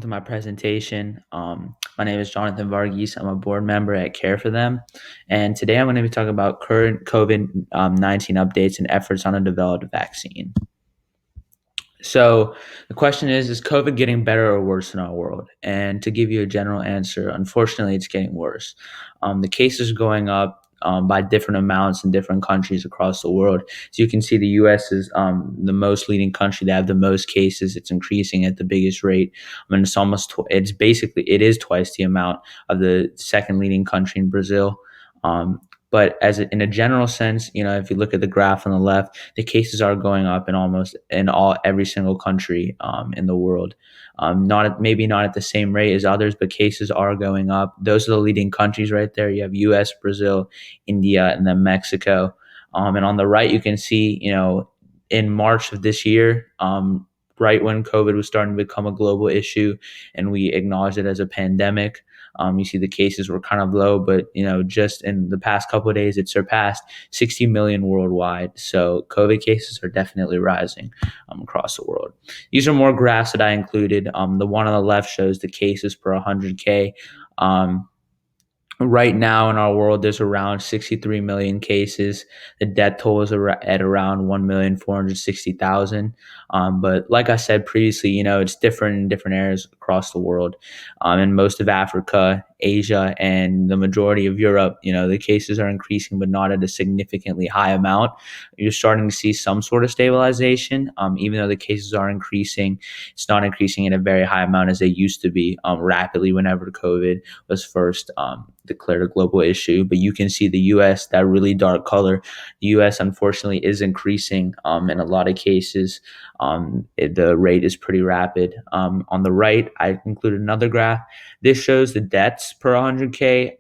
to my presentation. My name is Jonathan Varghese. I'm a board member at Care for Them. And today I'm going to be talking about current COVID 19 updates and efforts on a developed vaccine. So the question is COVID getting better or worse in our world? And to give you a general answer, unfortunately, it's getting worse. The cases are going up by different amounts in different countries across the world. So you can see the U.S. is the most leading country that have the most cases. It's increasing at the biggest rate. I mean, it is twice the amount of the second leading country in Brazil. But in a general sense, if you look at the graph on the left, the cases are going up in almost in every single country in the world. Maybe not at the same rate as others, but cases are going up. Those are the leading countries right there. You have U.S., Brazil, India, and then Mexico. And on the right, you can see, in March of this year, right when COVID was starting to become a global issue, and we acknowledged it as a pandemic. You see the cases were kind of low, but just in the past couple of days, it surpassed 60 million worldwide. So COVID cases are definitely rising across the world. These are more graphs that I included. The one on the left shows the cases per 100K. Right now in our world, there's around 63 million cases. The death toll is at around 1,460,000. But like I said previously, it's different in different areas across the world. In most of Africa, Asia, and the majority of Europe, the cases are increasing, but not at a significantly high amount. You're starting to see some sort of stabilization. Even though the cases are increasing, it's not increasing at a very high amount as they used to be rapidly whenever COVID was first declared a global issue. But you can see the U.S., that really dark color. The U.S. unfortunately is increasing in a lot of cases. The rate is pretty rapid. On the right, I included another graph. This shows the deaths per 100K.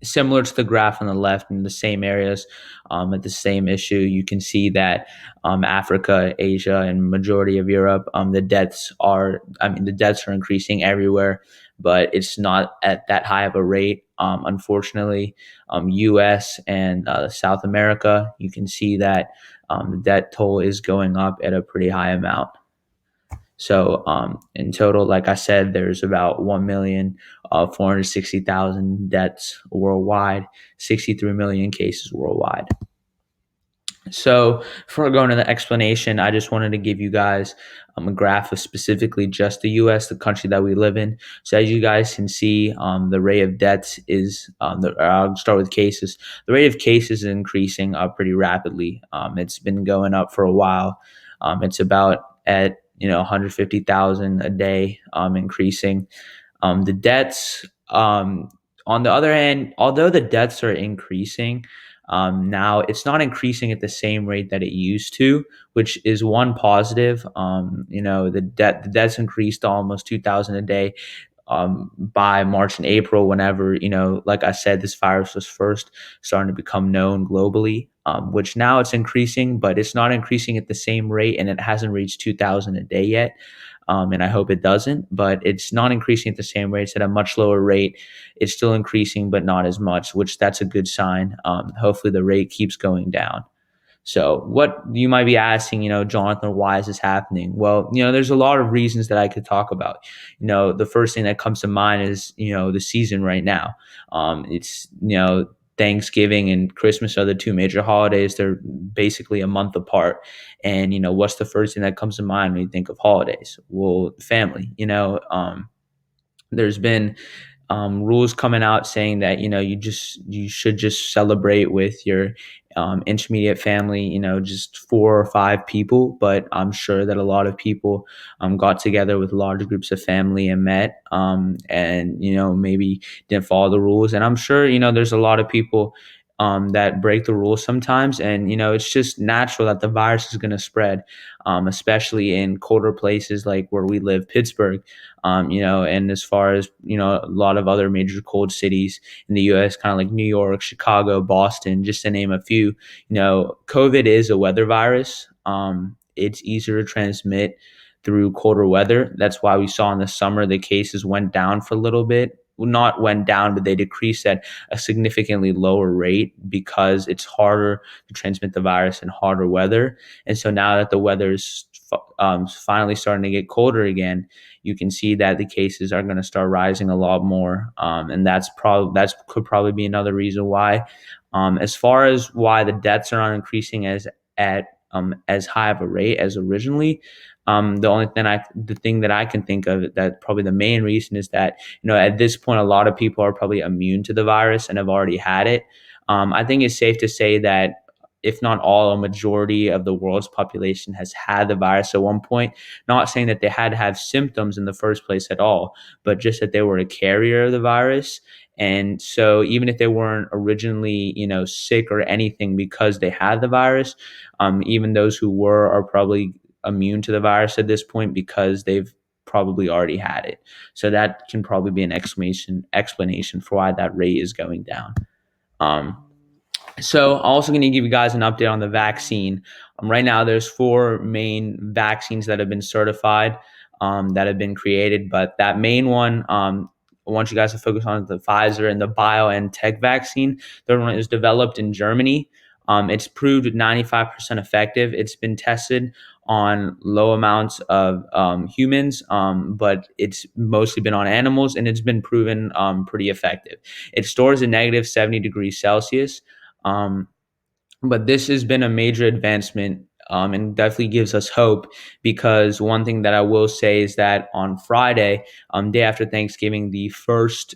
Similar to the graph on the left in the same areas at the same issue. You can see that Africa, Asia, and majority of Europe, the deaths are increasing everywhere, but it's not at that high of a rate. Unfortunately, US and South America, you can see that the death toll is going up at a pretty high amount. So in total, like I said, there's about 1,460,000 deaths worldwide, 63 million cases worldwide. So before going to the explanation, I just wanted to give you guys a graph of specifically just the U.S., the country that we live in. So as you guys can see, the rate of deaths is, I'll start with cases. The rate of cases is increasing pretty rapidly. It's been going up for a while. It's about at 150,000 a day, increasing. The deaths, on the other hand, although the deaths are increasing, now it's not increasing at the same rate that it used to, which is one positive. The deaths increased to almost 2,000 a day by March and April, whenever, like I said, this virus was first starting to become known globally, which now it's increasing, but it's not increasing at the same rate, and it hasn't reached 2,000 a day yet. And I hope it doesn't, but it's not increasing at the same rate. It's at a much lower rate. It's still increasing, but not as much, which that's a good sign. Hopefully the rate keeps going down. So what you might be asking, Jonathan, why is this happening? Well, there's a lot of reasons that I could talk about. The first thing that comes to mind is, the season right now. It's, Thanksgiving and Christmas are the two major holidays. They're basically a month apart. And, what's the first thing that comes to mind when you think of holidays? Well, family. There's been rules coming out saying that you should just celebrate with your intermediate family, just 4 or 5 people. But I'm sure that a lot of people got together with large groups of family and met, and maybe didn't follow the rules. And I'm sure there's a lot of people that break the rules sometimes, and it's just natural that the virus is going to spread, especially in colder places like where we live, Pittsburgh. And as far as, a lot of other major cold cities in the U.S., kind of like New York, Chicago, Boston, just to name a few, COVID is a weather virus. It's easier to transmit through colder weather. That's why we saw in the summer the cases went down for a little bit. Well, not went down, but they decreased at a significantly lower rate because it's harder to transmit the virus in harder weather. And so now that the weather is finally starting to get colder again, you can see that the cases are going to start rising a lot more, and that could probably be another reason why. As far as why the deaths are not increasing as high of a rate as originally, the thing that I can think of that probably the main reason is that, at this point a lot of people are probably immune to the virus and have already had it. I think it's safe to say that if not all, a majority of the world's population has had the virus at one point. Not saying that they had to have symptoms in the first place at all, but just that they were a carrier of the virus. And so even if they weren't originally, sick or anything because they had the virus, even those who were are probably immune to the virus at this point because they've probably already had it. So that can probably be an explanation for why that rate is going down. Um, so also going to give you guys an update on the vaccine. Right now, there's 4 main vaccines that have been certified, that have been created. But that main one, I want you guys to focus on the Pfizer and the BioNTech vaccine. The one is developed in Germany. It's proved 95% effective. It's been tested on low amounts of humans, but it's mostly been on animals, and it's been proven pretty effective. It stores at negative 70 degrees Celsius. Um, but this has been a major advancement, and definitely gives us hope, because one thing that I will say is that on Friday, day after Thanksgiving, the first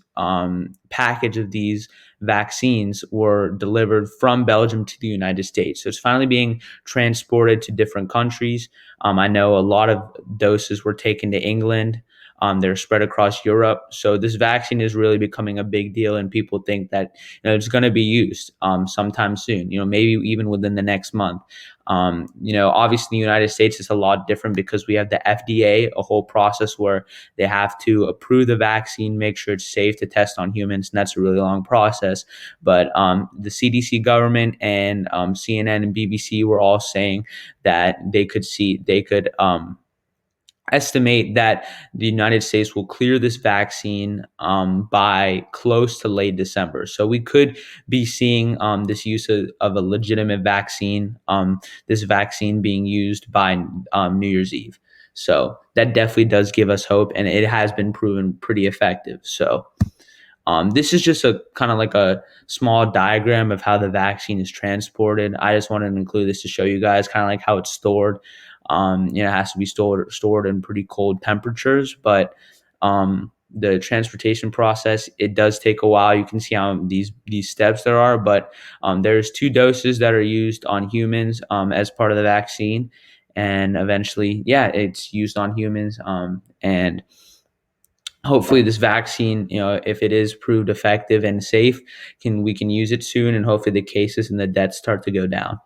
package of these vaccines were delivered from Belgium to the United States. So it's finally being transported to different countries. I know a lot of doses were taken to England. They're spread across Europe. So this vaccine is really becoming a big deal, and people think that it's going to be used sometime soon. Maybe even within the next month. Obviously, the United States is a lot different because we have the FDA, a whole process where they have to approve the vaccine, make sure it's safe to test on humans, and that's a really long process. But the CDC government and CNN and BBC were all saying that they could estimate that the United States will clear this vaccine by close to late December. So we could be seeing this use of a legitimate vaccine, this vaccine being used by New Year's Eve. So that definitely does give us hope, and it has been proven pretty effective. So this is just a kind of like a small diagram of how the vaccine is transported. I just wanted to include this to show you guys kind of like how it's stored. It has to be stored in pretty cold temperatures, but the transportation process, it does take a while. You can see how these steps there are, but there's 2 doses that are used on humans as part of the vaccine, and eventually, it's used on humans, and hopefully this vaccine, if it is proved effective and safe, we can use it soon, and hopefully the cases and the deaths start to go down.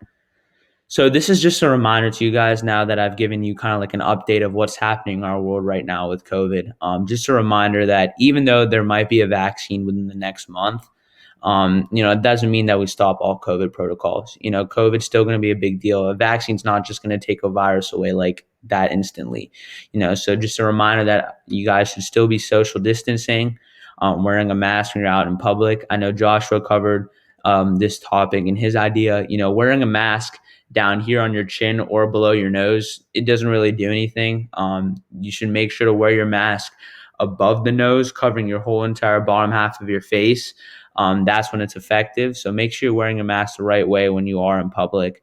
So this is just a reminder to you guys, now that I've given you kind of like an update of what's happening in our world right now with COVID. Just a reminder that even though there might be a vaccine within the next month, it doesn't mean that we stop all COVID protocols. COVID's still going to be a big deal. A vaccine's not just going to take a virus away like that instantly. So just a reminder that you guys should still be social distancing, wearing a mask when you're out in public. I know Joshua covered this topic in his idea. Wearing a mask down here on your chin or below your nose, it doesn't really do anything. You should make sure to wear your mask above the nose, covering your whole entire bottom half of your face. That's when it's effective. So make sure you're wearing a mask the right way when you are in public.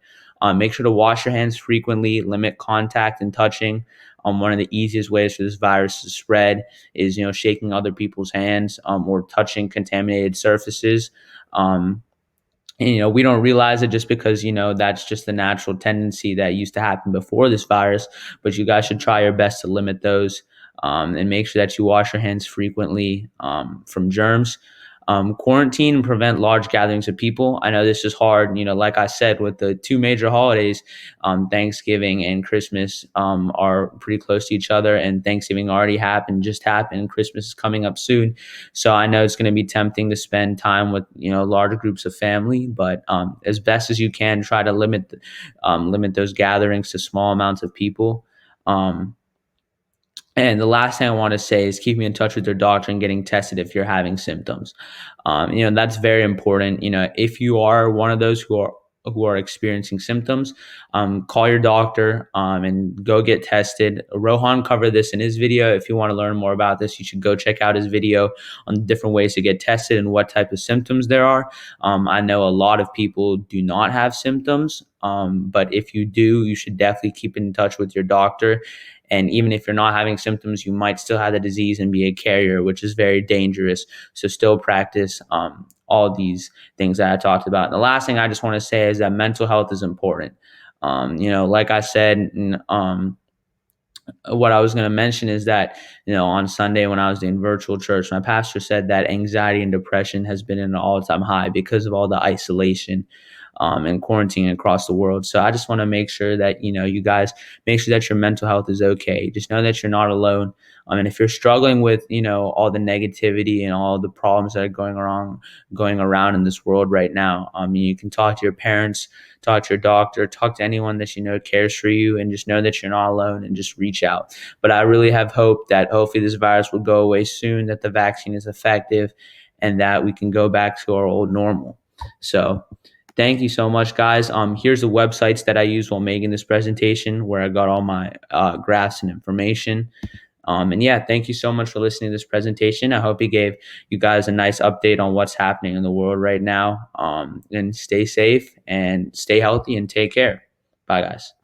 Make sure to wash your hands frequently, limit contact and touching. One of the easiest ways for this virus to spread is, shaking other people's hands or touching contaminated surfaces. And we don't realize it just because, that's just the natural tendency that used to happen before this virus. But you guys should try your best to limit those, and make sure that you wash your hands frequently from germs. Quarantine and prevent large gatherings of people. I know this is hard, like I said, with the 2 major holidays, Thanksgiving and Christmas are pretty close to each other, and Thanksgiving just happened. Christmas is coming up soon. So I know it's going to be tempting to spend time with, large groups of family, but as best as you can, try to limit those gatherings to small amounts of people. And the last thing I want to say is keeping in touch with your doctor and getting tested if you're having symptoms. That's very important. If you are one of those who are experiencing symptoms, call your doctor and go get tested. Rohan covered this in his video. If you want to learn more about this, you should go check out his video on different ways to get tested and what type of symptoms there are. I know a lot of people do not have symptoms, but if you do, you should definitely keep in touch with your doctor. And even if you're not having symptoms, you might still have the disease and be a carrier, which is very dangerous. So still practice all these things that I talked about. And the last thing I just want to say is that mental health is important. Like I said, what I was going to mention is that, on Sunday when I was doing virtual church, my pastor said that anxiety and depression has been at an all-time high because of all the isolation and quarantine across the world. So I just want to make sure that, you guys make sure that your mental health is okay. Just know that you're not alone. And if you're struggling with, all the negativity and all the problems that are going around in this world right now, you can talk to your parents, talk to your doctor, talk to anyone that cares for you, and just know that you're not alone and just reach out. But I really have hope that hopefully this virus will go away soon, that the vaccine is effective, and that we can go back to our old normal. So thank you so much, guys. Here's the websites that I used while making this presentation, where I got all my graphs and information. And yeah, thank you so much for listening to this presentation. I hope it gave you guys a nice update on what's happening in the world right now. And stay safe and stay healthy and take care. Bye, guys.